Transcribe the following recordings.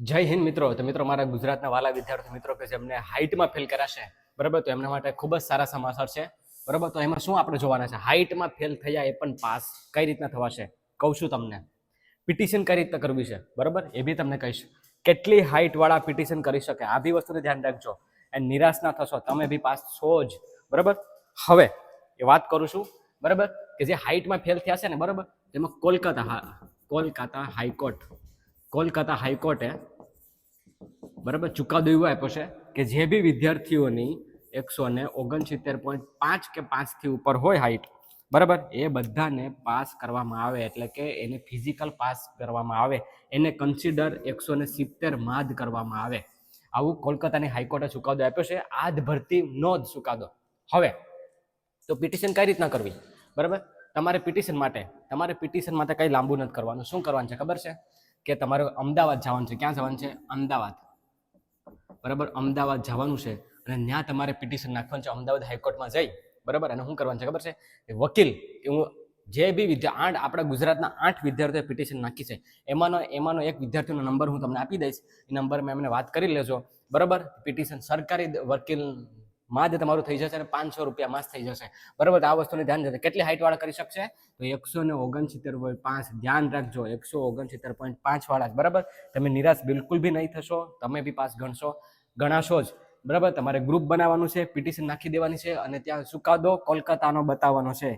જય હિન્દ મિત્રો. તો મિત્રો, મારા ગુજરાતના વાલા વિદ્યાર્થી મિત્રો કે જેમને હાઇટમાં ફેલ કરાશે, બરાબર, તો એમના માટે ખૂબ જ સારા સમાચાર છે. બરાબર, તો એમાં શું આપણે જોવાના છે? હાઇટમાં ફેલ થયા એ પણ પાસ કઈ રીતના થવાશે કહું છું તમને. પિટિશન કઈ રીતના કરવી છે, બરાબર, એ બી તમને કહીશ. કેટલી હાઇટ વાળા પિટિશન કરી શકે, આ બી વસ્તુને ધ્યાન રાખજો. અને નિરાશ ના થશો, તમે બી પાસ છો જ. બરાબર, હવે એ વાત કરું છું, બરાબર, કે જે હાઇટમાં ફેલ થયા છે ને, બરાબર, એમાં કોલકાતા હાઈકોર્ટે બરાબર ચુકાદો એવો આપ્યો છે કે જે બી વિદ્યાર્થીઓની 169.5 કે 5થી ઉપર હોય હાઈટ, બરાબર, એ બધાને પાસ કરવામાં આવે, એટલે કે એને ફિઝિકલ પાસ કરવામાં આવે, એને કન્સિડર 170 માં જ કરવામાં આવે. આવું કોલકાતાની હાઈકોર્ટે ચુકાદો આપ્યો છે. આ જ ભરતીનો જ ચુકાદો. હવે તો પિટિશન કઈ રીતના કરવી, બરાબર? તમારે પિટિશન માટે કઈ લાંબુ નથી કરવાનું. શું કરવાનું છે ખબર છે? કે તમારે અમદાવાદ જવાનું છે. ક્યાં જવાનું છે? અમદાવાદ. બરાબર, અમદાવાદ જવાનું છે અને ત્યાં તમારે પિટિશન નાખવાનું છે અમદાવાદ હાઈકોર્ટમાં જઈ. બરાબર, અને શું કરવાનું છે ખબર છે? વકીલ જે બી આપણા ગુજરાતના 8 વિદ્યાર્થીઓએ પિટિશન નાખી છે, એમાંનો એક વિદ્યાર્થીનો નંબર હું તમને આપી દઈશ. એ નંબરમાં એમને વાત કરી લેજો. બરાબર, પિટિશન સરકારી વકીલમાં જ તમારું થઈ જશે અને 500 રૂપિયામાં જ થઈ જશે. બરાબર, આ વસ્તુને ધ્યાન રાખજો. કેટલી હાઈટ વાળા કરી શકશે? તો 169.5. ધ્યાન રાખજો, 169.5 વાળા જ. બરાબર, તમે નિરાશ બિલકુલ બી નહીં થશો, તમે બી પાસ ગણાશો જ. બરાબર, તમારે ગ્રુપ બનાવવાનું છે, પિટિશન નાખી દેવાની છે અને ત્યાં ચુકાદો કોલકાતાનો બતાવવાનો છે.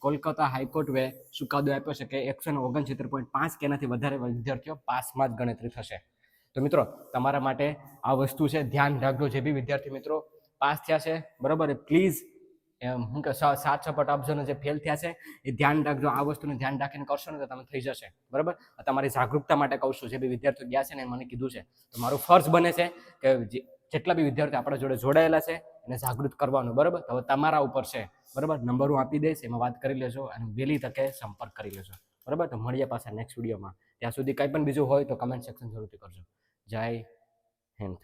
કોલકાતા હાઈકોર્ટે ચુકાદો આપ્યો છે કે 169.5 કે એનાથી વધારે વિદ્યાર્થીઓ પાસમાં જ ગણતરી થશે. તો મિત્રો, તમારા માટે આ વસ્તુ છે, ધ્યાન રાખજો. જે બી વિદ્યાર્થી મિત્રો પાસ થયા છે, બરાબર, પ્લીઝ હું કે સાથ સપોર્ટ આપજો ને જે ફેલ થયા છે એ ધ્યાન રાખજો. આ વસ્તુને ધ્યાન રાખીને કરશો ને તો તમે થઈ જશે. બરાબર, તમારી જાગૃતતા માટે કહું છું. જે બી વિદ્યાર્થીઓ ગયા છે ને મને કીધું છે, તો મારું ફર્જ બને છે કે જેટલા બી વિદ્યાર્થીઓ આપણા જોડે જોડાયેલા છે એને જાગૃત કરવાનું. બરાબર, તો હવે તમારા ઉપર છે. બરાબર, નંબર હું આપી દઈશ, એમાં વાત કરી લેજો અને વહેલી તકે સંપર્ક કરી લેજો. બરાબર, તો મળીએ પાછા નેક્સ્ટ વિડીયોમાં. ત્યાં સુધી કંઈ પણ બીજું હોય તો કમેન્ટ સેક્શન જરૂરથી કરજો. જય હિન્દ.